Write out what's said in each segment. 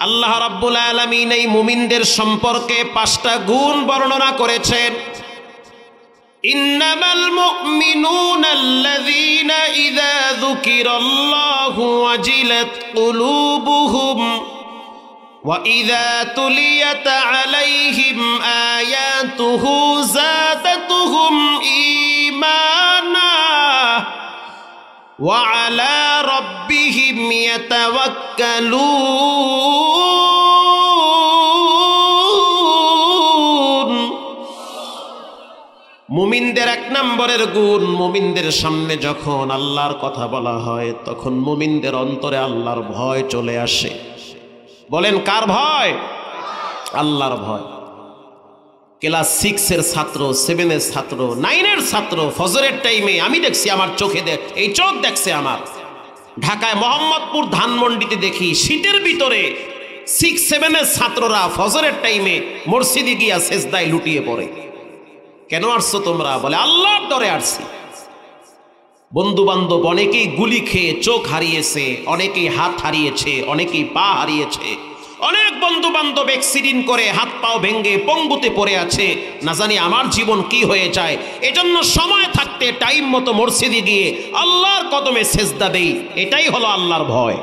আল্লাহ রাব্বুল আলামিন এই মুমিনদের সম্পর্কে 5টা গুণ বর্ণনা করেছেন। ইন্নামাল মুমিনুনা আল্লাযীনা ইযা যুকিরাল্লাহু ওয়াজিলাত কুলুবুহুম ওয়া ইযা তুলিয়াত আলাইহিম আয়াতুহু যাদাতুহুম ঈমানা ওয়া আলা রাব্বিহিম ইয়াতাওয়াক্কালুন। মুমিনদের 1 নম্বরের গুণ, মুমিনদের সামনে যখন আল্লাহর কথা বলা হয় তখন মুমিনদের অন্তরে আল্লাহর ভয় চলে আসে। বলেন কার ভয়? আল্লাহর ভয়। ক্লাস 6 এর ছাত্র, 7 এর ছাত্র, 9 এর ছাত্র ফজরের টাইমে আমি দেখছি, আমার চোখে এই চোখ দেখছে আমার। ঢাকায় মোহাম্মদপুর ধানমন্ডিতে দেখি শীতের ভিতরে 6-7 এর ছাত্ররা ফজরের টাইমে মসজিদে গিয়া সেজদায় লুটিয়ে পড়ে। কেন আসছো তোমরা? বলে আল্লাহর ডরে আসছি। বন্ধু বান্ধব অনেকেই গুলি খেয়ে চোখ হারিয়েছে, অনেকেই হাত হারিয়েছে, অনেকেই পা হারিয়েছে, অনেক বন্ধু বান্ধব অ্যাক্সিডেন্ট করে হাত পাও ভেঙে পঙ্গুতে পড়ে আছে। না জানি আমার জীবন কি হয়ে যায়। এজন্য সময় থাকতে টাইম মতো মসজিদে গিয়ে আল্লাহর কদমে সেজদা দেই। এটাই হলো আল্লাহর ভয়।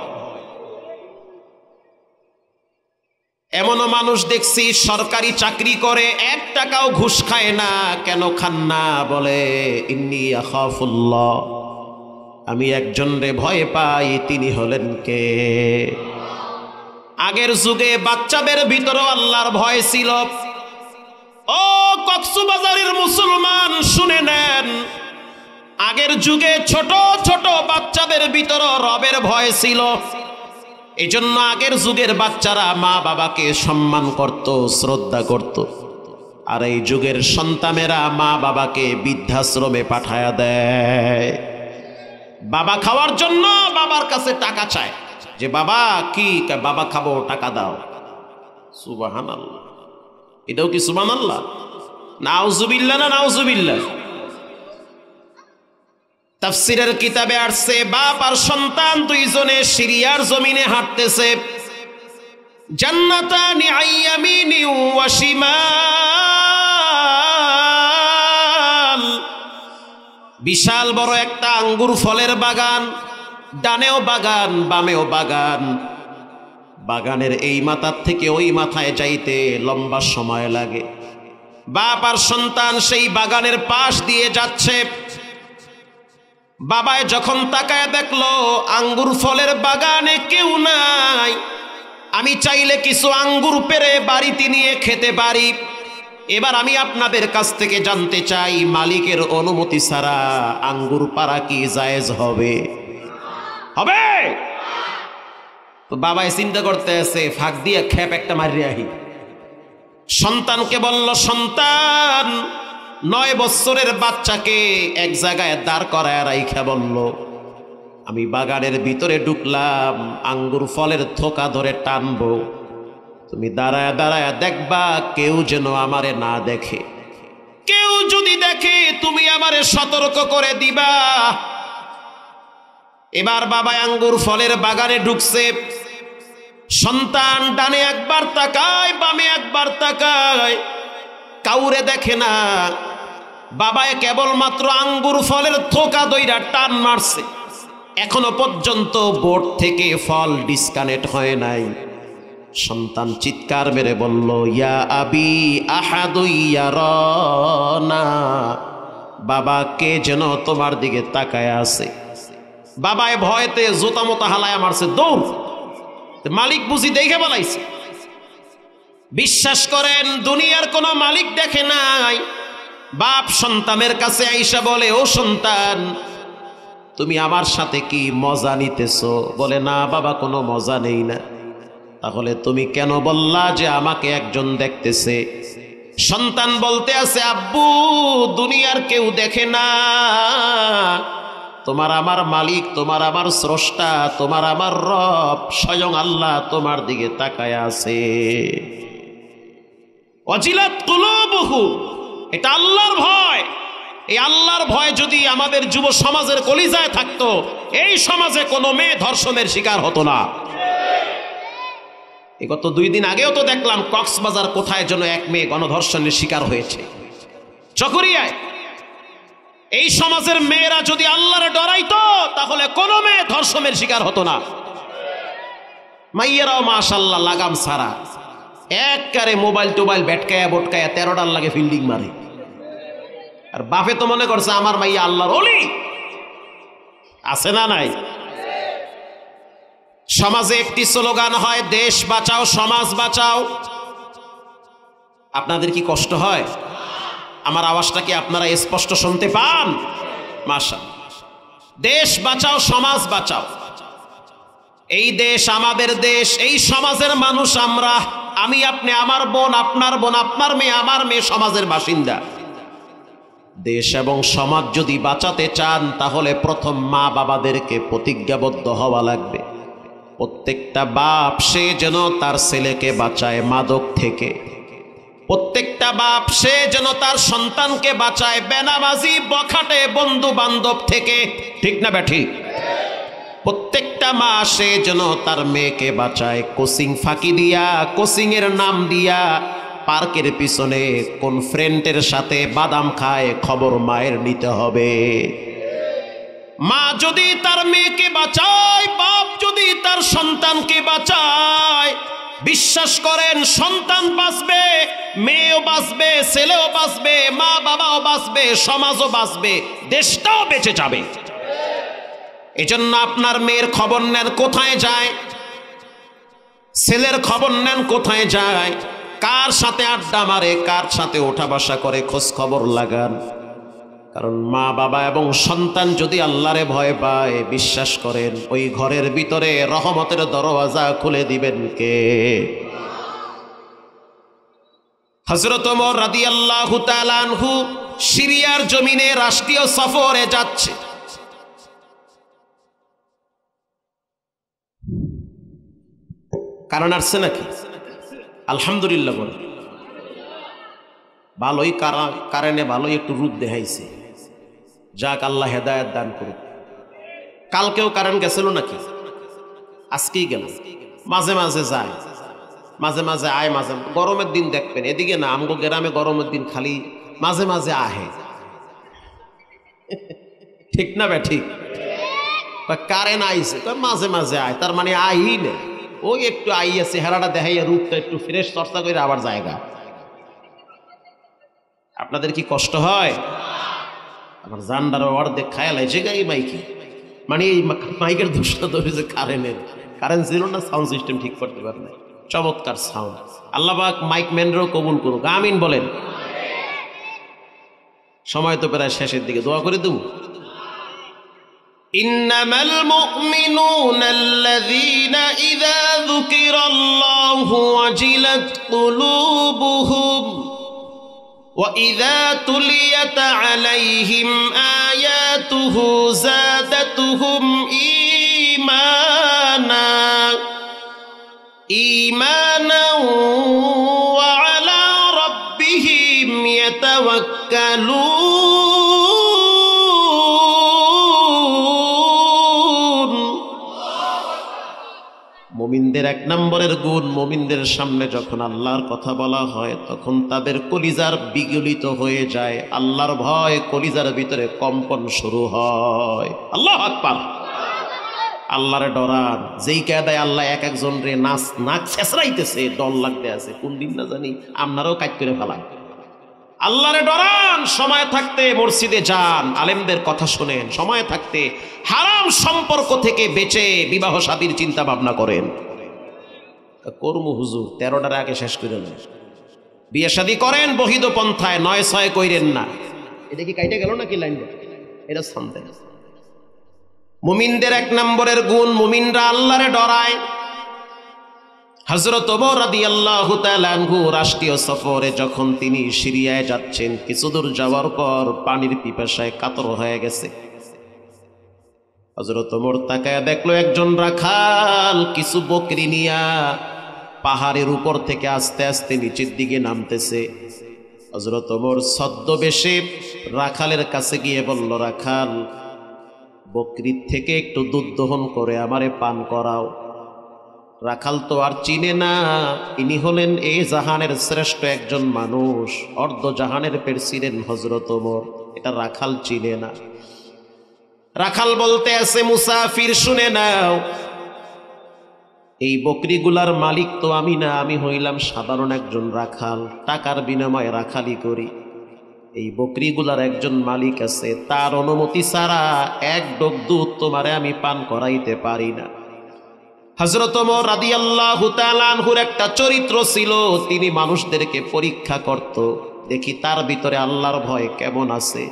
এমনও মানুষ দেখছি সরকারি চাকরি করে 1 টাকাও ঘুষ খায় না। কেন খান না? বলে ইন্নী আখাফুল্লাহ, আমি একজনরে ভয় পাই, তিনি হলেন কে? আগের যুগে বাচ্চাদের ভিতরেও আল্লাহর ভয় ছিল। ও কক্সবাজারের মুসলমান শুনে নেন, আগের যুগে ছোট ছোট বাচ্চাদের ভিতরেও রবের ভয় ছিল। এজন্য আগের যুগের বাচ্চারা মা বাবাকে সম্মান করত, শ্রদ্ধা করত। আর এই যুগের সন্তানেরা মা বাবাকে বৃদ্ধাশ্রমে পাঠায়া দেয়। বাবা খাওয়ার জন্য বাবার কাছে টাকা চায়, যে বাবা কি, বাবা খাবো, টাকা দাও। সুবহানাল্লাহ, এটাও কি সুবহানাল্লাহ? নাউজুবিল্লাহ না নাউজুবিল্লাহ। তাফসীরের কিতাবে আসছে বাপ আর সন্তান দুইজনে সিরিয়ার জমিনে হাঁটতেছে। জান্নাতানি আইয়ামিনি ওয়া শিমাল, বিশাল বড় একটা আঙ্গুর ফলের বাগান, ডানেও বাগান বামেও বাগান। বাগানের এই মাথার থেকে ওই মাথায় যাইতে লম্বা সময় লাগে। বাপ আর সন্তান সেই বাগানের পাশ দিয়ে যাচ্ছে। বাবায় যখন তাকায় দেখলো আঙ্গুর ফলের বাগানে কেউ নাই। আমি চাইলে কিছু আঙ্গুর পেড়ে বাড়িতে নিয়ে খেতে পারি। এবার আমি আপনাদের কাছ থেকে জানতে চাই, মালিকের অনুমতি ছাড়া আঙ্গুর পাড়া কি জায়েজ হবে? হবে? তো বাবাই চিন্তা করতে আছে ফাঁক দিয়ে খেপ একটা মারিয়ে আহি। সন্তানকে বলল, সন্তান 9 বছরের বাচ্চাকে এক জায়গায় দাঁড় করায় রাইখা বলল, আমি বাগানের ভিতরে ঢুকলাম, আঙ্গুর ফলের থোকা ধরে টানবো, তুমি দাঁড়ায় দাঁড়ায় দেখবা কেউ যেন আমারে না দেখে। কেউ যদি দেখে তুমি আমারে সতর্ক করে দিবা। এবার বাবা আঙ্গুর ফলের বাগানে ঢুকছে। সন্তান ডানে একবার তাকায়, বামে একবার তাকায়, কাউরে দেখে না। বাবায় কেবলমাত্র আঙ্গুর ফলের থোকা দইরা টান মারছে। এখনো পর্যন্ত বোর্ড থেকে ফল ডিসকানেক্ট হয় নাই। সন্তান চিৎকার মেরে বলল, ইয়া আবি আহাদু ইয়ারানা, বাবা কে যেন তোমার দিকে তাকায় আছে। বাবায় ভয়তে জুতা মতো হালায় মারছে, দৌড়। মালিক বুঝি দেখে বলাইছে। বিশ্বাস করেন দুনিয়ার কোনো মালিক দেখে নাই। বাপ সন্তানের কাছে আইসা বলে, ও সন্তান, তুমি আমার সাথে কি মজা নিতেছো? বলে, না বাবা, কোনো মজা নেই না। তাহলে তুমি কেন বললা যে আমাকে একজন দেখতেছে? সন্তান বলতে আছে, আব্বু দুনিয়ার কেউ দেখে না, তোমার আমার মালিক, তোমার আমার স্রষ্টা, তোমার আমার রব স্বয়ং আল্লাহ তোমার দিকে তাকায় আছে। ওয়াজিলাত কুলুবুহুম, এটা আল্লাহর ভয়। এই আল্লাহর ভয় যদি আমাদের যুব সমাজের কলিজায় থাকতো, এই সমাজে কোনো মেয়ে ধর্ষণের শিকার হতো না। এই গত 2 দিন আগেও তো দেখলাম কক্সবাজার কোথায় যেন এক মেয়ে গণধর্ষণের শিকার হয়েছে, চকরিয়ায়। এই সমাজের মেয়েরা যদি আল্লাহরে ডরাইতো তাহলে কোনো মেয়ে ধর্ষণের শিকার হতো না। মাইয়েরাও মাশাআল্লাহ লাগাম ছাড়া একবারে মোবাইল টোবাইল বেটকায়া বটকায়া 13 লাগে ফিল্ডিং মারে। আর বাপে তো মনে করছে আমার মাইয়া আল্লাহর ওলি। আছে না নাই? সমাজে একটি স্লোগান হয়, দেশ বাঁচাও সমাজ বাঁচাও। আপনাদের কি কষ্ট হয়? আমার আওয়াজটা কি আপনারা স্পষ্ট শুনতে পান? মাশাআল্লাহ। দেশ বাঁচাও সমাজ বাঁচাও। এই দেশ আমাদের দেশ, এই সমাজের মানুষ আমরা, আমি আপনি, আমার বোন আপনার বোন, আপনার মেয়ে আমার মেয়ে, সমাজের বাসিন্দা। দেশ এবং সমাজ যদি বাঁচাতে চান তাহলে প্রথম মা বাবাদেরকে প্রতিজ্ঞাবদ্ধ হওয়া লাগবে। প্রত্যেকটা বাপ সে যেন তার ছেলেকে বাঁচায় মাদক থেকে। প্রত্যেকটা বাপ সে যেন তার সন্তানকে বাঁচায় বেনামাজি বখাটে বন্ধু বান্ধব থেকে। ঠিক না ব্যাঠিক? প্রত্যেকটা মা সে যেন তার মেয়েকে বাঁচায় কোচিং ফাঁকি দিয়া, কোচিং এর নাম দিয়া পার্কের পিছনে কোন ফ্রেন্ডের সাথে বাদাম খায় খবর মায়ের নিতে হবে। মা যদি তার মেয়েকে বাঁচায়, বাপ যদি তার সন্তানকে বাঁচায়, বিশ্বাস করেন সন্তান বাঁচবে, মেয়েও বাঁচবে, ছেলেও বাঁচবে, মা বাবাও বাঁচবে, সমাজও বাঁচবে, দেশটাও বেঁচে যাবে। এজন্য আপনার মেয়ের খবর নেন কোথায় যায়, ছেলের খবর নেন কোথায় যায়, কার সাথে আড্ডা মারে, কার সাথে ওঠা বসা করে, খোঁজ খবর লাগান। কারণ মা বাবা এবং সন্তান যদি আল্লাহরে ভয় পায়, বিশ্বাস করেন ওই ঘরের ভিতরে রহমতের দরওয়াজা খুলে দিবেন কে? হযরত ওমর রাদিয়াল্লাহু তাআলা আনহু সিরিয়ার জমিনে রাষ্ট্রীয় সফরে যাচ্ছে। কারণ আসছে নাকি? আলহামদুলিল্লাহ বলে ভালোই কারণে ভালোই একটু রূপ দেখাইছে। যাক, আল্লাহ হেদায়েত দান করুক। কালকেও কারেন্ট গেছিল নাকি? আজকেই গেল। মাঝে মাঝে যায়, মাঝে মাঝে আয়, মাঝে গরমের দিন দেখবেন এদিকে না, আমগো গ্রামে গরমের দিন খালি মাঝে মাঝে আহে। ঠিক না বে ঠিক? কারেন্ট আইছে মাঝে মাঝে আয়, তার মানে আই না, ওই একটু আইয়া চেহারাটা দেখাইয়া রূপটা একটু ফ্রেশ চর্চা করে আবার জায়গা। আপনাদের কি কষ্ট হয়? আমার জান্ডার অর্ধেক খায়াল আছে গাই মাইকি, মানে এই মাইকের দোষটা ধরেছে কারেন্টের। কারেন্ট ছিল না, সাউন্ড সিস্টেম ঠিক করতে পারে না। চমৎকার সাউন্ড। আল্লাহ পাক মাইক ম্যানরাও কবুল করুক, আমিন বলেন। সময় তো প্রায় শেষের দিকে, দোয়া করে দেব। ইন্নামাল মুমিনুনা আল্লাযীনা ইযা যুকিরাল্লাহু ওয়াজিলাত কুলুবুহুম وَإِذَا تُلِيَتْ عَلَيْهِمْ آيَاتُهُ زَادَتْهُمْ إِيمَانًا وَعَلَى رَبِّهِمْ يَتَوَكَّلُونَ। মুমিনদের 1 নম্বরের গুণ, মুমিনদের সামনে যখন আল্লাহর কথা বলা হয় তখন তাদের কলিজার বিগলিত হয়ে যায়, আল্লাহর ভয় কলিজার ভিতরে কম্পন শুরু হয়। আল্লাহু আকবার। আল্লাহরে ডরান। যেই কায়দায় আল্লাহ এক একজন রে নাক ছেঁচড়াইতেছে, ডর লাগতে আছে, কোন দিন না জানি আপনারাও কাজ করে ফেলান। আল্লাহরে ডরান। সময় থাকতে মসজিদে যান, আলেমদের কথা শুনেন। সময় থাকতে হারাম সম্পর্ক থেকে বেঁচে বিবাহ শাদীর চিন্তা ভাবনা করেন। কর্ম হুজুর 13টার আগে শেষ করে নেন। বিয়ে শাদী করেন বহিদ পন্থায়, 9-6 কইরেন না। এটা কি কাইটা গেল নাকি লাইনটা? এটা শান্তি। মুমিনদের 1 নম্বরের গুণ, মুমিনরা আল্লাহরে ডরায়। হযরত ওমর রাদিয়াল্লাহু তাআলা আনহু রাষ্ট্রীয় সফরে যখন তিনি সিরিয়ায় যাচ্ছেন, কিছুদূর যাওয়ার পর পানির পিপাসায় কাতর হয়ে গেছে। হযরত ওমর তাকায়া দেখলো একজন রাখাল কিছু বকরি নিয়া পাহাড়ের উপর থেকে আস্তে আস্তে নিচের দিকে নামতেছে। হযরত ওমর ছদ্মবেশে রাখালের কাছে গিয়ে বলল, রাখাল, বকরির থেকে একটু দুধ দহন করে আমারে পান করাও। রাখাল তো আর চিনে না, ইনি হলেন এই জাহানের শ্রেষ্ঠ একজন মানুষ, অর্ধ জাহানের প্রেসিডেন্ট হযরত ওমর। এটা রাখাল চিনে না। রাখাল বলতে আছে, মুসাফির শুনে নাও, এই বকরিগুলার মালিক তো আমি না, আমি হইলাম সাধারণ একজন রাখাল, টাকার বিনিময়ে রাখালি করি। এই বকরিগুলার একজন মালিক আছে, তার অনুমতি ছাড়া এক ডোক দুধ তোমারে আমি পান করাইতে পারি না। হযরত ওমর রাদিয়াল্লাহু তাআলা আনহুর একটা চরিত্র ছিল, তিনি মানুষদেরকে পরীক্ষা করত, দেখি তার ভিতরে আল্লাহর ভয় কেমন আছে।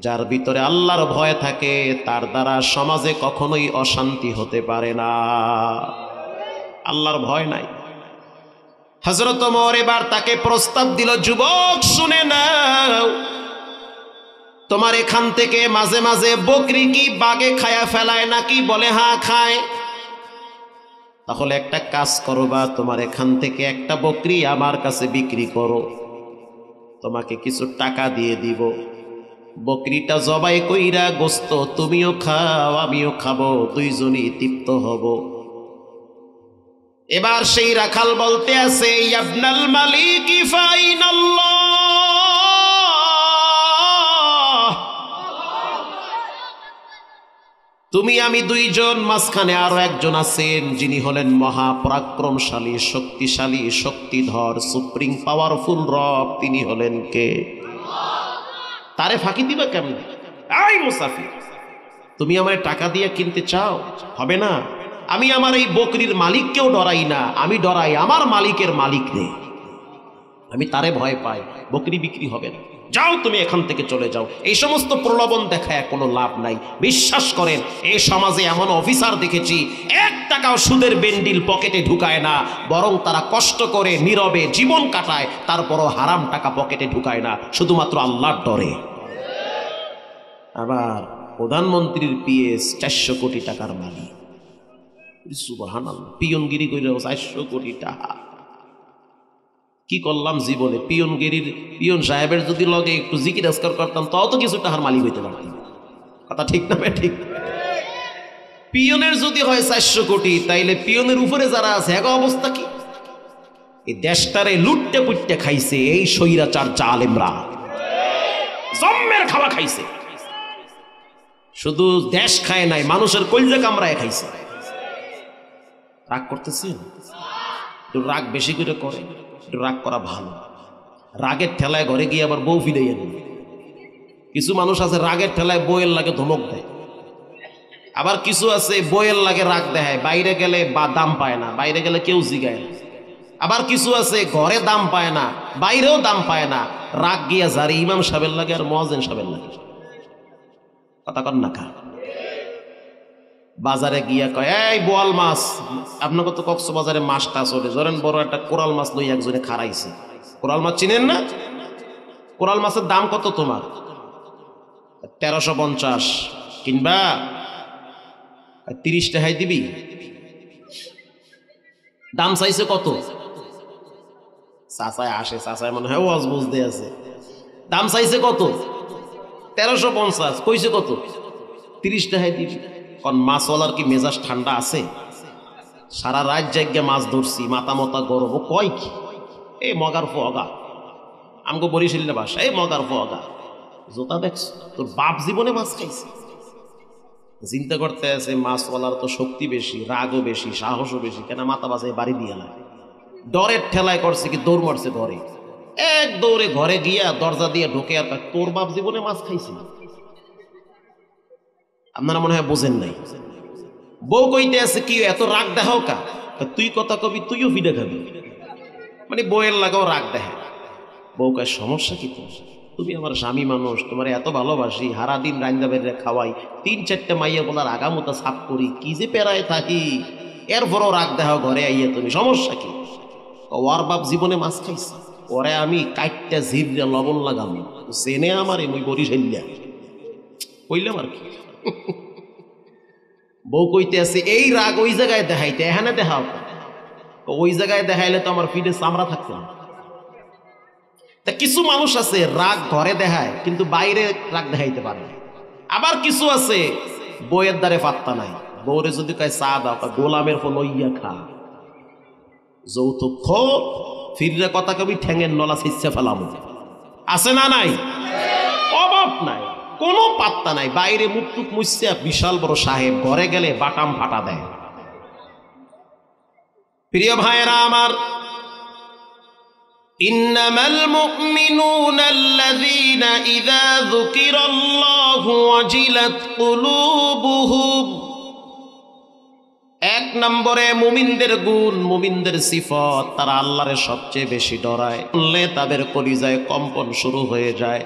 যার ভিতরে আল্লাহর ভয় থাকে তার দ্বারা সমাজে কখনোই অশান্তি হতে পারে না। আল্লাহর ভয় নাই। হযরত ওমর এবার তাকে প্রস্তাব দিল, যুবক শুনে নাও, তোমার এখান থেকে মাঝে মাঝে বকরি কি বাগে খায়া ফেলায় নাকি? বলে হ্যাঁ খায়। তাহলে একটা কাজ করবা, তোমার এখান থেকে একটা বকরি আমার কাছে বিক্রি করো, তোমাকে কিছু টাকা দিয়ে দিব। বকরিটা জবাই কইরা গোস্ত তুমিও খাও আমিও খাবো, দুইজনই তৃপ্ত হব। এবার সেই রাখাল বলতে আছে, ইবনাল মালিক ফাইনাল্লাহ, তুমি আমি দুইজন, মাঝখানে আরো একজন আছেন যিনি হলেন মহাপরাক্রমশালী, শক্তিশালী, শক্তিধর, সুপ্রিম পাওয়ারফুল রব, তিনি হলেন কে? তারে ফাঁকি দিবা কেমন? এই মুসাফির, তুমি আমার টাকা দিয়ে কিনতে চাও? হবে না। আমি আমার এই বকরির মালিককেও ডরাই না, আমি ডরাই আমার মালিকের মালিক রে, আমি তারে ভয় পাই, বকরি বিক্রি হবে না, যাও তুমি এখান থেকে চলে যাও। এই সমস্ত প্রলোভন দেখায় কোনো লাভ নাই। বিশ্বাস করেন, এই সমাজে এমন অফিসার দেখেছি 1 টাকাও সুদের বেন্ডিল পকেটে ঢুকায় না, বরং তারা কষ্ট করে নীরবে জীবন কাটায়, তারপরও হারাম টাকা পকেটে ঢুকায় না, শুধুমাত্র আল্লাহর ডরে। আবার প্রধানমন্ত্রীর পিএস 400 কোটি টাকার মালিক, সুবহানাল্লাহ, পিয়নগিরি কইরা 400 কোটি টাকা। কি করলাম জীবনে? পিয়ন সাহেবের যদি লগে একটু জিকির আজকার করতাম তাও তো কিছু টাকার মালিক হইতে পারতাম। কথা ঠিক না? ঠিক। পিয়নের যদি হয় 400 কোটি, তাইলে পিয়নের উপরে যারা আছে এক অবস্থা কি? এই দেশটারে লুটতে পুটতে খাইছে এই স্বৈরাচার জালেমরা, জম্মের খাওয়া খাইছে। শুধু দেশ খায় নাই, মানুষের কলজা কামড়ায় খাইছে। রাগ করতেছেন? একটু রাগ বেশি করে করে, একটু রাগ করা ভালো। রাগের ঠেলায় ঘরে গিয়ে আবার বউ ফিরে যাবে। কিছু মানুষ আছে রাগের ঠেলায় বউয়ের লাগে ধমক দেয়, আবার কিছু আছে বউয়ের লাগে রাগ দেয়, বাইরে গেলে বা দাম পায় না, বাইরে গেলে কেউ জিগায় না। আবার কিছু আছে ঘরে দাম পায় না, বাইরেও দাম পায় না, রাগ গিয়া যারে ইমাম সাহেবের লাগে আর মুয়াজ্জিন সাহেবের লাগে। কথা কন না খা। বাজারে গিয়া কয়, এই বোয়াল মাছ, আপনাকে তো কক্সবাজারে মাছটা চলে, ধরেন বড় একটা কোরাল মাছ লই একজনে খারাইছে। কোরাল মাছ চিনেন না? কোরাল মাছের দাম কত তোমার? 1350। কিনবা? 30 টাকায় দিবি। দাম চাইছে কত? চাচায় আসে, চাচায় মনে হয় ওয়াজ বুঝতে আছে। দাম চাইছে কত? 1350। কইছে কত? 30 টাকায় দিবি। কারণ মাছওয়ালার কি মেজাজ ঠান্ডা আছে? সারা রাত জায়গা মাছ ধরছি, মাথা মতা গরম। ও কয় কি? এই মগার ফগা, আমগো বরিশালের ভাষা, এই মগার ফগা। জোতা দেখছ? তোর বাপ জীবনে মাছ খাইছে। চিন্তা করতে আছে, মাছওয়ালার তো শক্তি বেশি, রাগও বেশি, সাহসও বেশি, কেন মাথা বাজায় বাড়ি দিয়ে না। ডরের ঠেলায় করছে কি, দৌড় মারছে ঘরে। এক দৌড়ে ঘরে গিয়া দরজা দিয়ে ঢোকে আর তোর বাপ জীবনে মাছ খাইছে। আপনারা মনে হয় বোঝেন নাই। বউ কইতে আছে, কি এত রাগ দেখাও কা? তুই কথা কবি, তুইও ফিরে খাবি। মানে বউয়ের লাগাও রাগ দেখা। বউ কয়, সমস্যা কি তো? তুমি আমার স্বামী মানুষ, তোমার এত ভালোবাসি, হারা দিন রান্দা বেড়ে খাওয়াই, 3-4টে মাইয়া বলার আগামতা সাফ করি, কি যে পেরায় থাকি, এরপরও রাগ দেখাও ঘরে আইয়া তুমি, সমস্যা কি? ওর বাপ জীবনে মাছ খাইছে, ওরে আমি কাইটটা জিভ দিয়ে লবণ লাগাম, চেনে আমার ওই বরিশালিয়া কইলাম আর কি। বউ কইতে আছে, এই রাগ ওই জায়গায় দেখাইতে, এখানে দেখাও। ওই জায়গায় দেখাইলে তো আমার ফিরে চামড়া থাকতো না। তা কিছু মানুষ আছে রাগ ঘরে দেখায় কিন্তু বাইরে রাগ দেখাইতে পারে না। আবার কিছু আছে বইয়ের দ্বারে পাত্তা নাই, বউরে যদি কয় চা দাও, গোলামের ফল ইয়া খা। যৌতুক খো ফিরলে কথা কবি ঠ্যাঙের নলা ছিঁচে ফেলাম, আছে না নাই? অভাব নাই, কোনো পাত্তা নাই। বাইরে মুখটুক মুছছে বিশাল বড় সাহেব, ঘরে গেলে বাটাম ফাটা দেয়। প্রিয় ভাইয়েরা আমার, ইন্নামাল মুমিনুনা আল্লাযীনা ইযা যুকিরাল্লাহু ওয়াজিলাত কুলুবুহুম। এক নম্বরে মুমিনদের গুণ, মুমিনদের সিফত, তারা আল্লাহরে সবচেয়ে বেশি ডরায়। বললে তাদের কলিজায় কম্পন শুরু হয়ে যায়।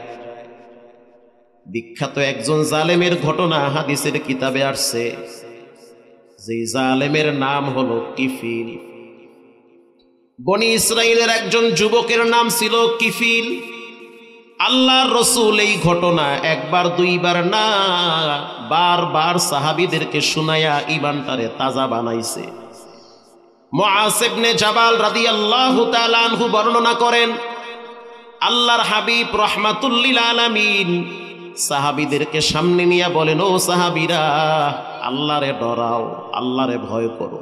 বিখ্যাত একজন জালেমের ঘটনা হাদিসের কিতাবে আসছে, যে জালেমের নাম হলো কিফিল। বনি ইসরাইলের একজন যুবকের নাম ছিল কিফিল। আল্লাহর রাসূল এই ঘটনা একবার দুইবার না, বারবার সাহাবীদেরকে শুনায়া ঈমানটারে তাজা বানাইছে। মুআয ইবনে জাবাল রাদিয়াল্লাহু তাআলা আনহু বর্ণনা করেন, আল্লাহর হাবিব রাহমাতুল লিল আলামিন সাহাবীদেরকে সামনে নিয়ে বলেন, ও সাহাবীরা, আল্লাহরে ডরাও, আল্লাহরে ভয় করো।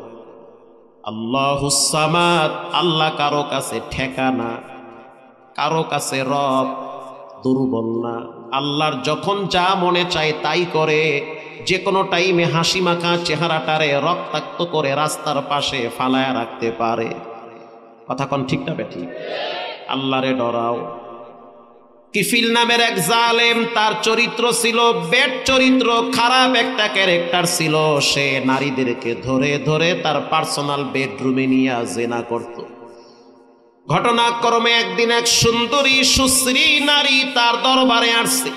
আল্লাহুস সামাদ, আল্লাহ কারো কাছে ঠেকানা, কারো কাছে রব, দুর্বল না। আল্লাহর যখন যা মনে চায় তাই করে। যে কোনো টাইমে হাসি মাখা চেহারাটারে রক্তাক্ত করে রাস্তার পাশে ফালায়া রাখতে পারে। কথা কোন ঠিক না বেঠিক? আল্লাহরে ডরাও। কিফিল নামের এক জালেম, তার চরিত্র ছিল বেড চরিত্র, খারাপ একটা ক্যারেক্টার ছিল। সে নারীদেরকে ধরে ধরে তার পার্সোনাল বেডরুমে নিয়ে জেনা করত। ঘটনাক্রমে একদিন এক সুন্দরী সুশ্রী নারী তার দরবারে আসছে।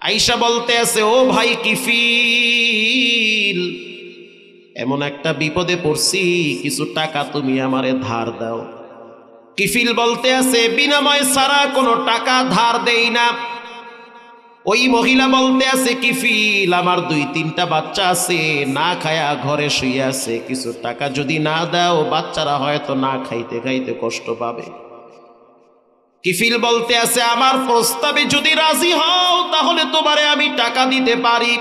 আয়েশা বলতে আছে, ও ভাই কিফিল, এমন একটা বিপদে পড়ছি, কিছু টাকা তুমি আমারে ধার দাও। কিফিল বলতে আছে, বিনিময় ছাড়া কোনো টাকা ধার দেই না। ওই মহিলা বলতে আছে, কিফিল, আমার 2-3টা বাচ্চা আছে, না খায়া ঘরে শুয়ে আছে, কিছু টাকা যদি না দাও বাচ্চারা হয়তো না খাইতে খাইতে কষ্ট পাবে। কিফিল বলতে আছে, আমার প্রস্তাবে যদি রাজি হও তাহলে তোমারে আমি টাকা দিতে পারি।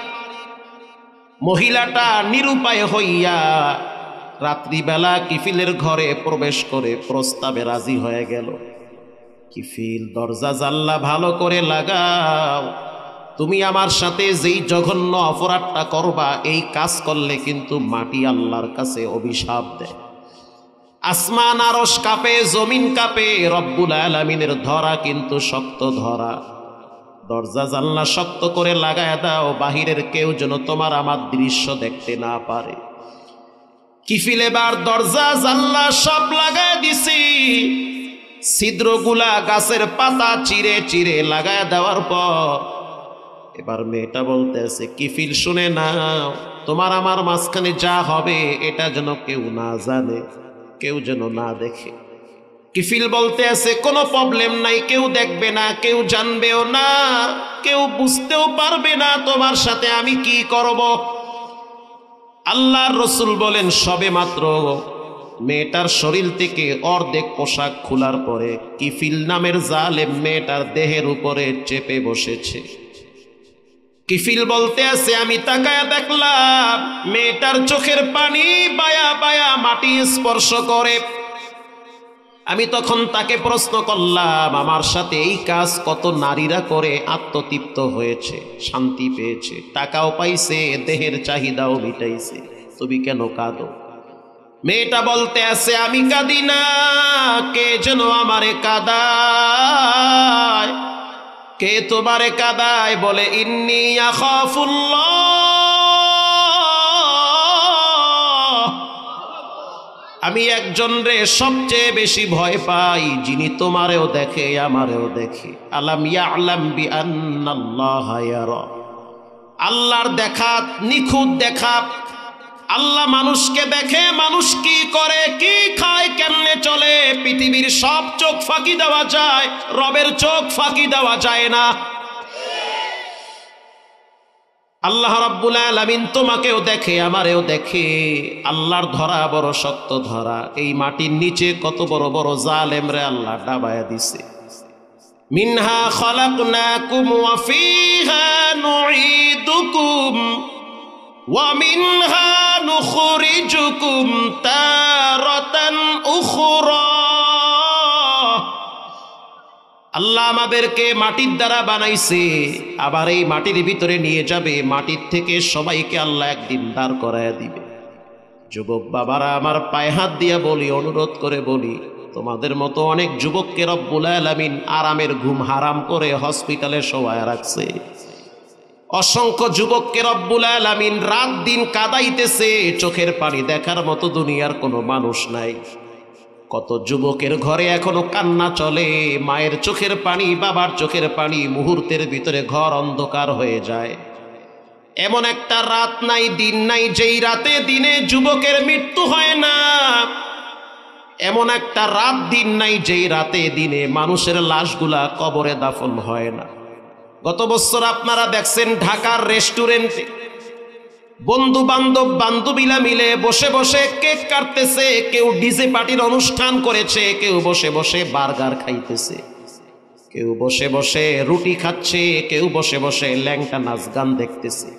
মহিলাটা নিরুপায় হইয়া রাত্রিবেলা কিফিলের ঘরে প্রবেশ করে প্রস্তাবে রাজি হয়ে গেল। কিফিল, দরজা জানলা ভালো করে লাগাও, তুমি আমার সাথে যেই জঘন্য অপরাধটা করবা, এই কাজ করলে কিন্তু মাটি আল্লাহর কাছে অভিশাপ দেয়। আসমান আরশ কাঁপে, জমিন কাঁপে, রব্বুল আলামিনের ধরা কিন্তু শক্ত ধরা। দরজা জানলা শক্ত করে লাগায় দাও, বাহিরের কেউ যেন তোমার আমার দৃশ্য দেখতে না পারে। কিফিল এবার দরজা জানলা সব লাগায় দিছি। ছিদ্রগুলা গাছের পাতা চিরে চিরে লাগায় দেওয়ার পর এবার মেয়েটা বলতেছে, কিফিল শুনে নাও, তোমার আমার মাঝখানে যা হবে এটা যেন কেউ না জানে, কেউ যেন না দেখে। কিফিল বলতে আছে, কোনো প্রবলেম নাই, কেউ দেখবে না, কেউ জানবেও না, কেউ বুঝতেও পারবে না তোমার সাথে আমি কি করব। আল্লাহর রাসূল বলেন, সবে মাত্র মেয়েটার শরীর থেকে অর্ধেক পোশাক খোলার পরে কিফিল নামের জালেম মেয়েটার দেহের উপরে চেপে বসেছে। কিফিল বলতে আছে, আমি তাকায়া দেখলাম মেয়েটার চোখের পানি বায়া বায়া মাটি স্পর্শ করে। আমি তখন তাকে প্রশ্ন করলাম, আমার সাথে এই কাজ কত নারীরা করে আত্মতৃপ্ত হয়েছে, শান্তি পেয়েছে, টাকাও পাইছে, দেহের চাহিদাও মিটাইছে, তুমি কেন কাঁদো? মেয়েটা বলতে আছে, আমি কাঁদি না, কে যেন আমারে কাঁদায়। কে তোমারে কাঁদায়? বলে, ইন্নী আখাফুল্লাহ, আমি একজন রে সবচেয়ে বেশি ভয় পাই, যিনি তোমারেও দেখে আমারেও দেখে। আলাম ইয়ালাম বিআন্নাল্লাহা ইয়ারা, আল্লাহর দেখা নিখুঁত দেখা। আল্লাহ মানুষকে দেখে, মানুষ কি করে, কি খায়, কেমনে চলে। পৃথিবীর সব চোখ ফাঁকি দেওয়া যায়, রবের চোখ ফাঁকি দেওয়া যায় না। আল্লাহ রাব্বুল আলামিন তোমাকেও দেখে, আমারেও দেখে। আল্লাহর ধরা বড় শক্ত ধরা। এই মাটির নিচে কত বড় বড় জালেম রে আল্লাহ ডাবায়া দিছে। মিনহা খালাকনাকুম ওয়া ফিহা নুঈদুকুম ওয়া মিনহা নুখরিজুকুম তারাতান উখরা। আল্লাহ আমাদেরকে মাটির দ্বারা বানাইছে, আবার এই মাটির ভিতরে নিয়ে যাবে, মাটির থেকে সবাইকে আল্লাহ একদিন দাঁড় করায় দিবে। যুবক বাবারা, আমার পায়ে হাত দিয়া বলি, অনুরোধ করে বলি, তোমাদের মতো অনেক যুবককে রব্বুল আলামিন আরামের ঘুম হারাম করে হসপিটালে শোয়ায় রাখছে। অসংখ্য যুবককে রব্বুল আলামিন রাত দিন কাঁদাইতেছে, চোখের পানি দেখার মতো দুনিয়ার কোনো মানুষ নাই। কত যুবকের ঘরে এখনো কান্না চলে, মায়ের চোখের পানি, বাবার চোখের পানি, মুহূর্তের ভিতরে ঘর অন্ধকার হয়ে যায়। এমন একটা রাত নাই, দিন নাই, যেই রাতে দিনে যুবকের মৃত্যু হয় না। এমন একটা রাত দিন নাই যেই রাতে দিনে মানুষের লাশগুলা কবরে দাফন হয় না। গত বছর আপনারা দেখছেন ঢাকার রেস্টুরেন্টে বন্ধু বান্ধব বান্ধবীরা মিলে বসে বসে কেক কাটতেছে, কেউ ডিজে পার্টির অনুষ্ঠান করেছে, কেউ বসে বসে বার্গার খাইতেছে, কেউ বসে বসে রুটি খাচ্ছে, কেউ বসে বসে ল্যাংটা নাচ গান দেখতেছে।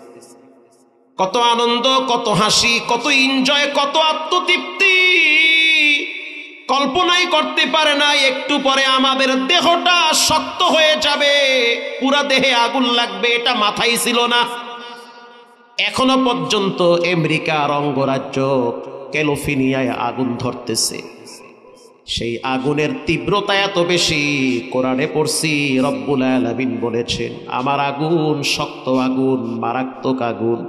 কত আনন্দ, কত হাসি, কত এনজয়, কত আত্মতৃপ্তি কল্পনাই করতে পারে না। একটু পরে আমাদের দেহটা শক্ত হয়ে যাবে, পুরা দেহে আগুন লাগবে, এটা মাথায় ছিল না। এখনো পর্যন্ত আমেরিকার অঙ্গরাজ্য ক্যালিফোর্নিয়ায় আগুন ধরতেছে। সেই আগুনের তীব্রতা এত বেশি, কোরআনে পড়ছি রব্বুল আলামিন বলেছেন, আমার আগুন শক্ত আগুন, মারাত্মক আগুন।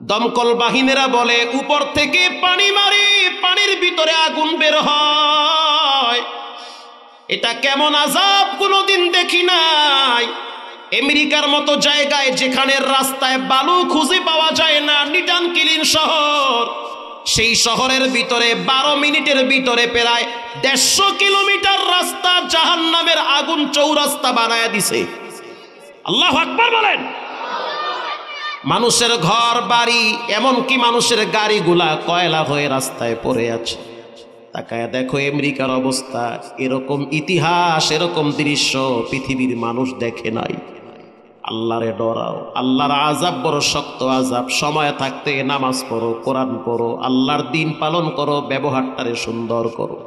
দমকল বাহিনীরা বলে উপর থেকে পানি মারি, পানির ভিতরে আগুন বের হয়। এটা কেমন আযাব কোনোদিন দেখি নাই। আমেরিকার মতো জায়গায়, যেখানে রাস্তায় বালু খুঁজে পাওয়া যায় না, নিট অ্যান্ড ক্লিন শহর, সেই শহরের ভিতরে 12 মিনিটের ভিতরে প্রায় 150 কিলোমিটার রাস্তা জাহান্নামের আগুন চৌরাস্তা বানায় দিছে। আল্লাহু আকবার বলেন। মানুষের ঘর বাড়ি, এমনকি মানুষের গাড়িগুলা কয়লা হয়ে রাস্তায় পড়ে আছে। তাকায় দেখো আমেরিকার অবস্থা। এরকম ইতিহাস, এরকম দৃশ্য পৃথিবীর মানুষ দেখে নাই। আল্লাহরে ডরাও। আল্লাহর আযাব বড় শক্ত আযাব। সময় থাকতে নামাজ পড়ো, কোরআন পড়ো, আল্লাহর দিন পালন করো, ব্যবহারটারে সুন্দর করো।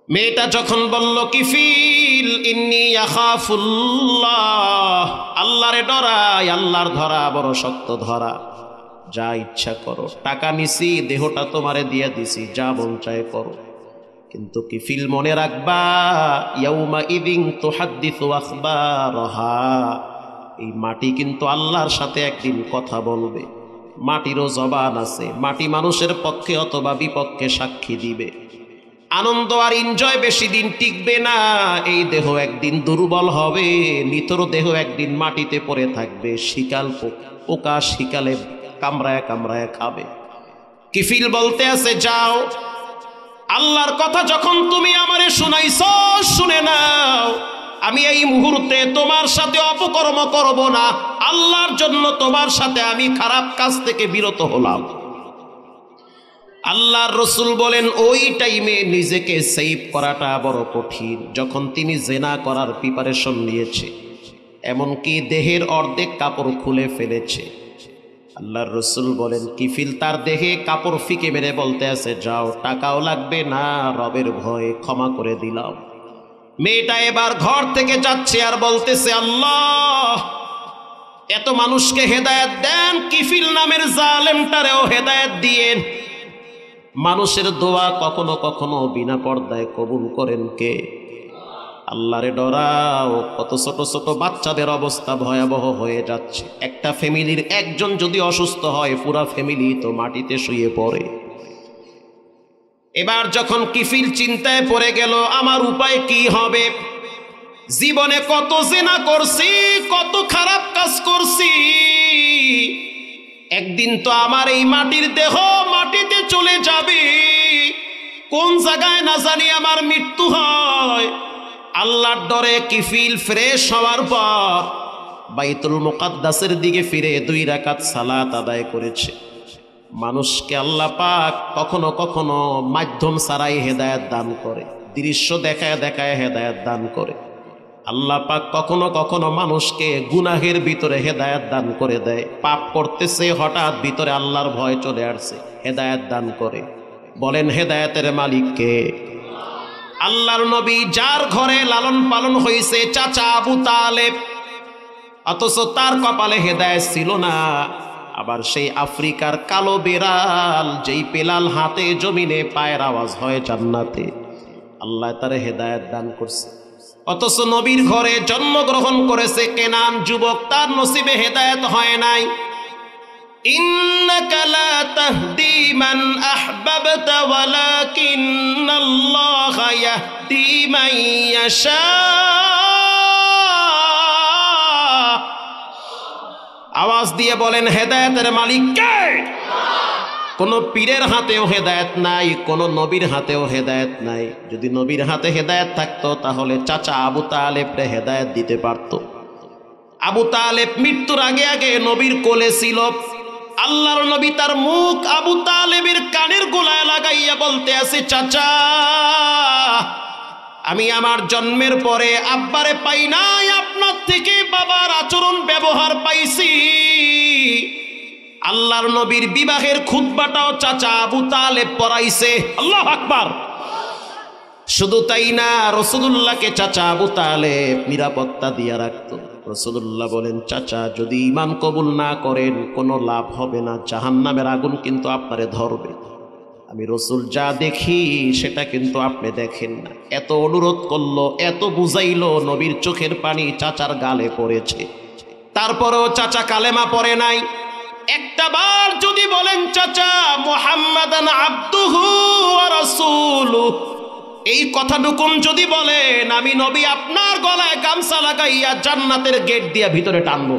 মেয়েটা যখন বলল কিফিল ইন্নী আখাফুল্লাহ, আল্লাহরে ডরাই, আল্লাহর ধরা বড় শক্ত ধরা, যা ইচ্ছা করো, টাকা নিছি, দেহটা তোমারে দিয়ে দিছি, যা মন চায় করো। কিন্তু কিফিল মনে রাখবা, ইয়াউমা ইদিন তুহাদ্দিসু আখবারহা, এই মাটি কিন্তু আল্লাহর সাথে একদিন কথা বলবে। মাটিরও জবান আছে, মাটি মানুষের পক্ষে অথবা বিপক্ষে সাক্ষী দিবে। আনন্দ আর এনজয় বেশি দিন টিকবে না। এই দেহ একদিন দুর্বল হবে, নিতর দেহ একদিন মাটিতে পড়ে থাকবে, শিকাল পোকা শিকালে কামড়ায় কামড়ায় খাবে। কিফিল বলতে আছে, যাও, আল্লাহর কথা যখন তুমি আমারে শুনাইছ, শুনে নাও। আমি এই মুহূর্তে তোমার সাথে অপকর্ম করব না, আল্লাহর জন্য তোমার সাথে আমি খারাপ কাজ থেকে বিরত হলাম। আল্লাহর রসুল বলেন, ওই টাইমে নিজেকে সেভ করাটা বড় কঠিন, যখন তিনি জেনা করার প্রিপারেশন নিয়েছে, এমনকি দেহের অর্ধেক কাপড় খুলে ফেলেছে। আল্লাহর রসুল বলেন, কিফিল তার দেহে কাপড় ফিকে মেরে বলতে আছে, যাও, টাকাও লাগবে না, রবের ভয়ে ক্ষমা করে দিলাম। মেয়েটা এবার ঘর থেকে যাচ্ছে আর বলতেছে, আল্লাহ এত মানুষকে হেদায়েত দেন, কিফিল নামের জালেমটারেও হেদায়েত দিয়েন। মানুষের দোয়া কখনো কখনো বিনা পর্দায় কবুল করেন কে? আল্লাহরে ডরাও। কত ছোট ছোট বাচ্চাদের অবস্থা ভয়াবহ হয়ে যাচ্ছে। একটা ফ্যামিলির একজন যদি অসুস্থ হয়, পুরা ফ্যামিলি তো মাটিতে শুয়ে পড়ে। এবার যখন কিফিল চিন্তায় পড়ে গেল, আমার উপায় কি হবে? জীবনে কত জিনা করছি, কত খারাপ কাজ করছি, একদিন তো আমার এই মাটির দেহ মাটিতে চলে যাবে, কোন জায়গায় না জানি আমার মৃত্যু হয়। আল্লাহর ডরে কিফিল ফ্রেশ হওয়ার পর বাইতুল মুকাদ্দাসের দিকে ফিরে 2 রাকাত সালাত আদায় করেছে। মানুষকে আল্লাহ পাক কখনো কখনো মাধ্যম ছাড়াই হেদায়েত দান করে, দৃশ্য দেখায় দেখায় হেদায়েত দান করে। আল্লাহ পাক কখনো কখনো মানুষকে গুনাহের ভিতরে হেদায়েত দান করে দেয়। পাপ করতেছে, হঠাৎ ভিতরে আল্লাহর ভয় চলে আসছে, হেদায়েত দান করে। বলেন হেদায়েতের মালিক কে? আল্লাহর নবী যার ঘরে লালন পালন হয়েছে চাচা আবু তালেব, অথচ তার কপালে হেদায়েত ছিল না। আবার সেই আফ্রিকার কালো বিড়াল যেই পেলাল হাতে জমিনে পায়ের আওয়াজ হয় জান্নাতে, আল্লাহ তার হেদায়েত দান করছে। অথচ নবীর ঘরে জন্মগ্রহণ করেছে কেনান যুবক, তার নসিবে হেদায়েত হয় নাই। ইন্নাকা লা তাহদি মান আহবাবতা ওয়ালাকিন্নাল্লাহা ইয়াহদি মান ইয়াশা। আওয়াজ দিয়ে বলেন হেদায়েতের মালিক কে? কোন পীরের হাতেও হেদায়েত নাই, কোন নবীর হাতেও হেদায়েত নাই। যদি নবীর হাতে হেদায়েত থাকতো তাহলে চাচা আবু তালেবরে হেদায়েত দিতে পারত। আবু তালেব মৃত্যুর আগে আগে নবীর কোলে ছিল। আল্লাহর নবী তার মুখ আবু তালেবের কানের গোলায় লাগাইয়া বলতে আছে, চাচা আমি আমার জন্মের পরে আব্বারে পাই নাই, আপনার থেকে বাবার আচরণ ব্যবহার পাইছি। আল্লাহর নবীর বিবাহের খুতবাটাও চাচা আবু তালেব পড়াইছে। আল্লাহু আকবার। শুধু তাই না, রাসূলুল্লাহকে চাচা আবু তালেব নিরাপত্তা দিয়া রাখত। রাসূলুল্লাহ বলেন, চাচা যদি ঈমান কবুল না করেন কোনো লাভ হবে না, জাহান্নামের আগুন কিন্তু আপনারে ধরবে। আমি রাসূল যা দেখি সেটা কিন্তু আপনি দেখেন না। এত অনুরোধ করলো, এত বুঝাইলো, নবীর চোখের পানি চাচার গালে পড়েছে। তারপরেও চাচা কালেমা পড়ে নাই। একটা বার যদি বলেন চাচা মুহাম্মাদান আবদুহু ওয়া রাসূলুহু, এই কথাটুকুন যদি বলেন, আমি নবী আপনার গলায় গামছা লাগাইয়া জান্নাতের গেট দিয়া ভিতরে টানবো।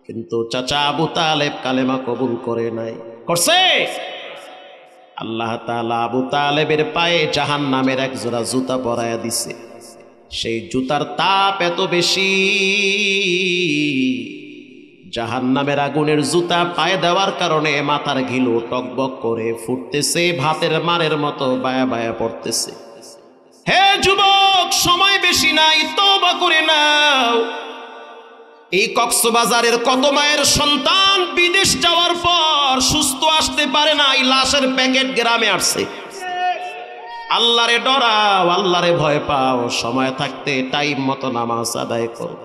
কিন্তু চাচা আবু তালেব কালেমা কবুল করে নাই। করছে? আল্লাহ তাআলা আবু তালেবের পায়ে জাহান্নামের এক জোড়া জুতা পরাইয়া দিছে। সেই জুতার তাপ এত বেশি, জাহান্নামের আগুনের জুতা পায়ে দেওয়ার কারণে মাথার ঘিলু টকবক করে ফুটতেছে, ভাতের মারের মতো বায়া বায়া পড়তেছে। হে যুবক, সময় বেশি নাই, তওবা করে নাও। এই কক্সবাজারের কত মায়ের সন্তান বিদেশ যাওয়ার পর সুস্থ আসতে পারে না, এই লাশের প্যাকেট গ্রামে আসছে। আল্লাহরে ডরাও, আল্লাহরে ভয় পাও, সময় থাকতে টাইম মতো নামাজ আদায় করো।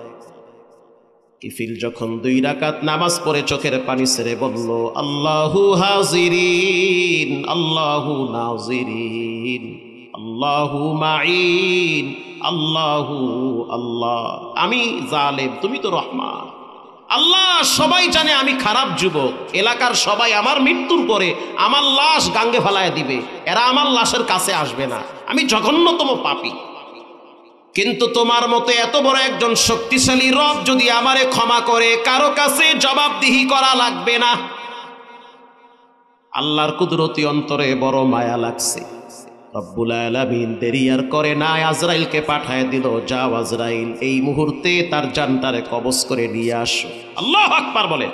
কিফিল যখন 2 রাকাত নামাজ পড়ে চোখের পানি ছেড়ে বলল, আল্লাহু হাজিরিন আল্লাহু নাজিরিন আল্লাহু মাঈন আল্লাহু আল্লাহ, আমি জালেম, তুমি তো রহমান। আল্লাহ সবাই জানে আমি খারাপ যুবক, এলাকার সবাই আমার মৃত্যুর পরে আমার লাশ গাঙ্গে ফেলায় দিবে, এরা আমার লাশের কাছে আসবে না, আমি জঘন্যতম পাপী। কিন্তু তোমার মতো এত বড় একজন শক্তিশালী রব যদি আমারে ক্ষমা করে, কারো কাছে জবাবদিহি করা লাগবে না। আল্লাহর কুদরতি অন্তরে বড় মায়া লাগছে। রব্বুল আলামিন দেরি আর করে না, আজরাইলকে পাঠায় দিল, যাও আজরাইল এই মুহূর্তে তার জানটারে কবজ করে নিয়ে আসো। আল্লাহু আকবার বলে।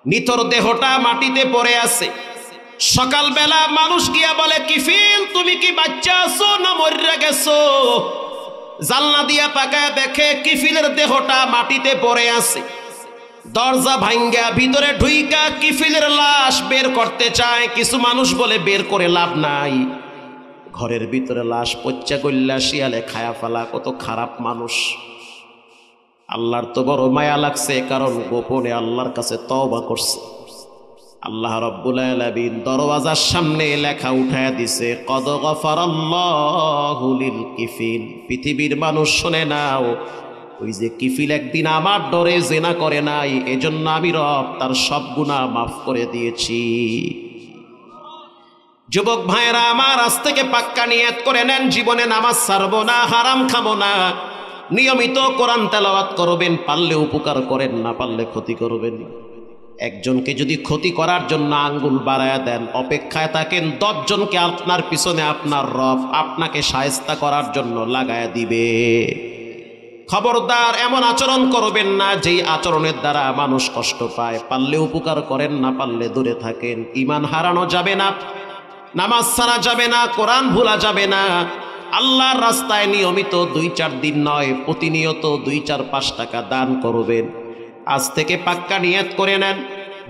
নিথর দেহটা মাটিতে পড়ে আছে। সকালবেলা মানুষ গিয়া বলে, কিফিল তুমি কি বাচ্চা আছো না মরে গেছো? জানলা দিয়া তাকায় দেখে কিফিলের দেহটা মাটিতে পড়ে আছে। দরজা ভাঙ্গা ভিতরে ঢুইকা কিফিলের লাশ বের করতে চায়। কিছু মানুষ বলে বের করে লাভ নাই, ঘরের ভিতরে লাশ পচ্চা গল্লা শিয়ালে খায়া ফেলা, কত খারাপ মানুষ। আল্লাহর তো বড় মায়া লাগছে, কারণ গোপনে আল্লাহর কাছে তওবা করছে। আল্লাহ রাব্বুল আলামিন দরওয়াজার সামনে লেখা উঠায়া দিছে, কদ গফারাল্লাহু লিল কিফিল। পৃথিবীর মানুষ শুনে নাও, ওই যে কিফিল একদিন আমার ডরে জিনা করে নাই, এজন্য আমি রব তার সব গুনাহ মাফ করে দিয়েছি। যুবক ভাইরা আমার, আজ থেকে পাক্কা নিয়ত করে নেন, জীবনে নামাজ ছাড়বো না, হারাম খাবো না, নিয়মিত কোরআন তেলাওয়াত করবেন, পারলে উপকার করেন, না পারলে ক্ষতি করবেন। একজনকে যদি ক্ষতি করার জন্য আঙ্গুল বাড়ায়া দেন, অপেক্ষায় থাকেন 10 জনকে আপনার পিছনে আপনার রব আপনাকে শায়েস্তা করার জন্য লাগায়া দিবে। খবরদার এমন আচরণ করবেন না যেই আচরণের দ্বারা মানুষ কষ্ট পায়। পারলে উপকার করেন, না পারলে দূরে থাকেন। ঈমান হারানো যাবে না, নামাজ ছাড়া যাবে না, কোরআন ভুলা যাবে না। আল্লাহর রাস্তায় নিয়মিত 2-4 দিন নয়, প্রতিনিয়ত 2-4-5 টাকা দান করবেন। আজ থেকে পাক্কা নিয়ত করে নেন,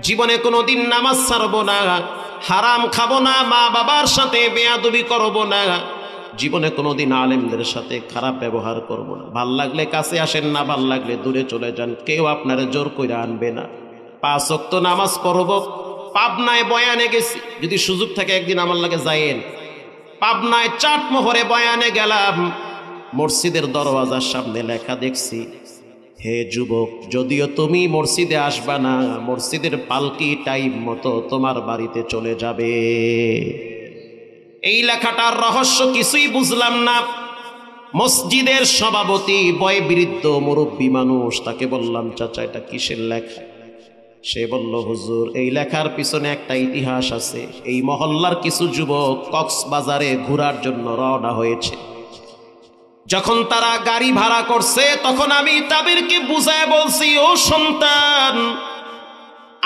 জীবনে কোনোদিন নামাজ ছাড়বো না, হারাম খাবো না, মা বাবার সাথে বেয়াদবি করবো না, জীবনে কোনোদিন আলেমদের সাথে খারাপ ব্যবহার করবো না। ভাল লাগলে কাছে আসেন, না ভাল লাগলে দূরে চলে যান, কেউ আপনার জোর করে আনবে না। 5 ওয়াক্ত নামাজ পড়ব। পাবনায় বয়ানে গেছি, যদি সুযোগ থাকে একদিন আমার লাগে যাইয়েন। পাবনায় চাটমোহরে বয়ানে গেলাম, মসজিদের দরওয়াজার সামনে লেখা দেখছি, হে যুবক, যদিও তুমি মসজিদে আসবা না, মসজিদের পালকি টাইম মতো তোমার বাড়িতে চলে যাবে। এই লেখাটার রহস্য কিছুই বুঝলাম না। মসজিদের সভাপতি বয়োবৃদ্ধ মুরব্বী মানুষ, তাকে বললাম, চাচা এটা কিসের লেখা? সে বলল, হুজুর এই লেখার পিছনে একটা ইতিহাস আছে। এই মহল্লার কিছু যুবক কক্সবাজারে ঘোরার জন্য রওনা হয়েছে। যখন তারা গাড়ি ভাড়া করছে, তখন আমি তাদেরকে বুঝায় বলছি, ও সন্তান,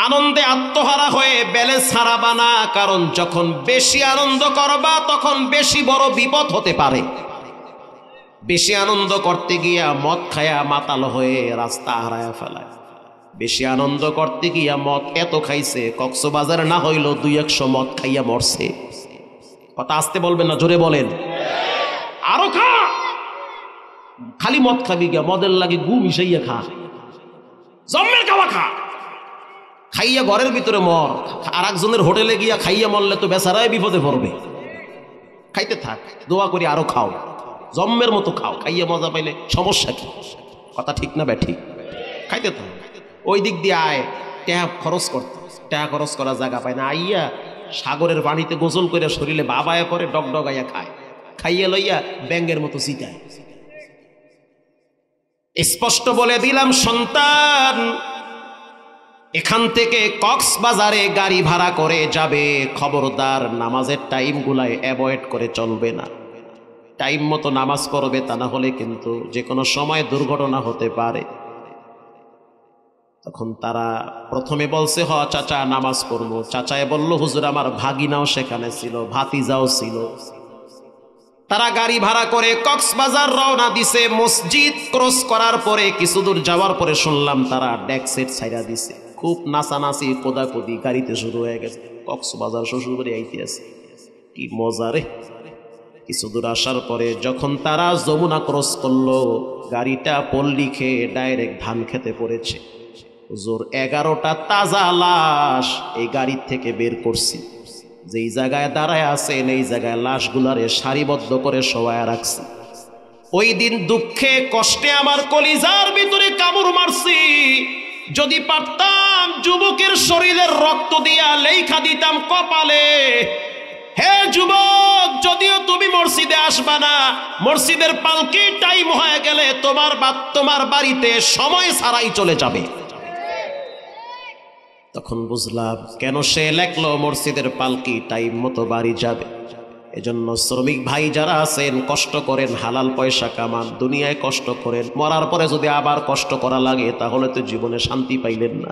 আনন্দে আত্মহারা হয়ে ব্যালেন্স হারাবা না, কারণ যখন বেশি আনন্দ করবা তখন বেশি বড় বিপদ হতে পারে। বেশি আনন্দ করতে গিয়া মদ খায়া মাতাল হয়ে রাস্তা হারায়া ফেলায়। বেশি আনন্দ করতে গিয়া মদ এত খাইছে, কক্সবাজার না হইল 200 মদ খাইয়া মরছে। কথা আসতে বলবেন না, জোরে বলেন। আরো খা, খালি মদ খাবি গিয়া, মদের লাগে গু মিশাইয়া খা, জম্মের খাওয়া খা, খাইয়া ঘরের ভিতরে মর। আর একজনের হোটেলে গিয়া খাইয়া মরলে তো বেচারাই বিপদে পড়বে। খাইতে থাক, দোয়া করি আরো খাও, জম্মের মতো খাও, খাইয়া মজা পাইলে সমস্যা কি? কথা ঠিক না ব্যাঠিক? খাইতে থাক। ওই দিক দিয়ে আয়, টাকা খরচ করতে, টাকা খরচ করার জায়গা পায় না, আইয়া সাগরের পানিতে গোসল করে শরীরে বাবায়া করে ডগডগাইয়া খায়, খাইয়া লইয়া ব্যাঙ্গের মতো চিতায়। স্পষ্ট বলে দিলাম, সন্তান, এখান থেকে কক্সবাজারে গাড়ি ভাড়া করে যাবে, খবরদার নামাজের টাইমগুলায় অ্যাভয়েড করে চলবে না। টাইম মতো নামাজ পড়বে, তা না হলে কিন্তু যে কোনো সময় দুর্ঘটনা হতে পারে। তখন তারা প্রথমে বলছে, হ চাচা নামাজ পড়বো। চাচায় বলল, হুজুর আমার ভাগিনাও সেখানে ছিল, ভাতিজাও ছিল। তারা গাড়ি ভাড়া করে কক্সবাজার রওনা দিছে। মসজিদ ক্রস করার পরে কিছু দূর যাওয়ার পরে শুনলাম তারা ডেক সেট ছাইড়া দিছে। খুব নাচানাচি কোদাকুদি গাড়িতে শুরু হয়ে গেছে। কক্সবাজার শ্বশুরবাড়ি আইতে আছে, কি মজা রে। কিছু দূর আসার পরে যখন তারা যমুনা ক্রস করলো, গাড়িটা পল্লী খেয়ে ডাইরেক্ট ধান খেতে পড়েছে। হুজুর 11টা তাজা লাশ এই গাড়ির থেকে বের করছি। যেই জায়গায় দাঁড়ায় আছেন এই জায়গায় লাশগুলারে সারিবদ্ধ করে শোয়ায় রাখছি। ওই দিন দুঃখে কষ্টে আমার কলিজার ভিতরে কামড় মারছি। যদি পারতাম যুবকের শরীরের রক্ত দিয়া লেখা দিতাম কপালে, হে যুবক, যদিও তুমি মসজিদে আসবা না, মসজিদের পালকি টাইম হয়ে গেলে তোমার বাড়িতে সময় ছাড়াই চলে যাবে। তখন বুঝলাম কেন সে লেখলো মসজিদের পালকি টাইম মতো বাড়ি যাবে। এজন্য শ্রমিক ভাই যারা আছেন, কষ্ট করেন, হালাল পয়সা কামান, দুনিয়ায় কষ্ট করেন, মরার পরে যদি আবার কষ্ট করা লাগে তাহলে তো জীবনে শান্তি পাইলেন না।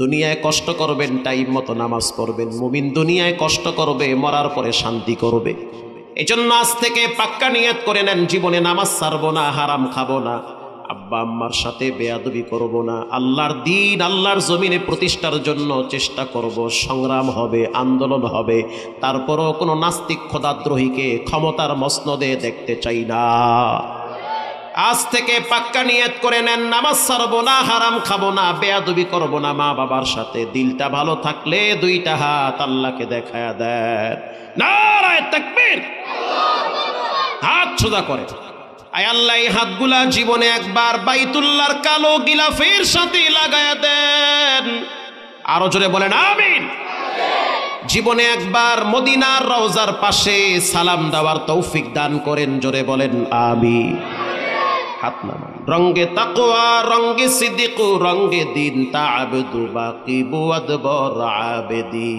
দুনিয়ায় কষ্ট করবেন, টাইম মতো নামাজ পড়বেন। মুমিন দুনিয়ায় কষ্ট করবে, মরার পরে শান্তি করবে। এজন্য আজ থেকে পাক্কা নিয়ত করে নেন, জীবনে নামাজ ছাড়বো না, হারাম খাবো না, আব্বা আম্মার সাথে বেয়াদবি করব না, আল্লাহর দ্বীন আল্লাহর জমিনে প্রতিষ্ঠার জন্য চেষ্টা করব, সংগ্রাম হবে, আন্দোলন হবে। তারপরও কোনো নাস্তিক খোদাদ্রোহীকে ক্ষমতার মসনদে দেখতে চাই না। আজ থেকে পাক্কা নিয়ত করে নেন, নামাজ ছাড়বো না, হারাম খাবো না, বেয়াদবি করব না মা বাবার সাথে। দিলটা ভালো থাকলে 2টা হাত আল্লাহকে দেখায়া দেন। নারায়ে তাকবীর, হাত সোজা করে। আয় আল্লাহ, এই হাতগুলা জীবনে একবার বাইতুল্লাহর কালো গিলাফের সাথে লাগায়া দেন। আরো জোরে বলেন আমিন। জীবনে একবার মদিনার রওজার পাশে সালাম দেওয়ার তৌফিক দান করেন, জোরে বলেন আমিন। হাত নামান। রঙ্গে তাকওয়া, রঙ্গে সিদ্দিক, রঙ্গে দিন, তা'আবদু বাকি বুয়াদ বর আবেদি।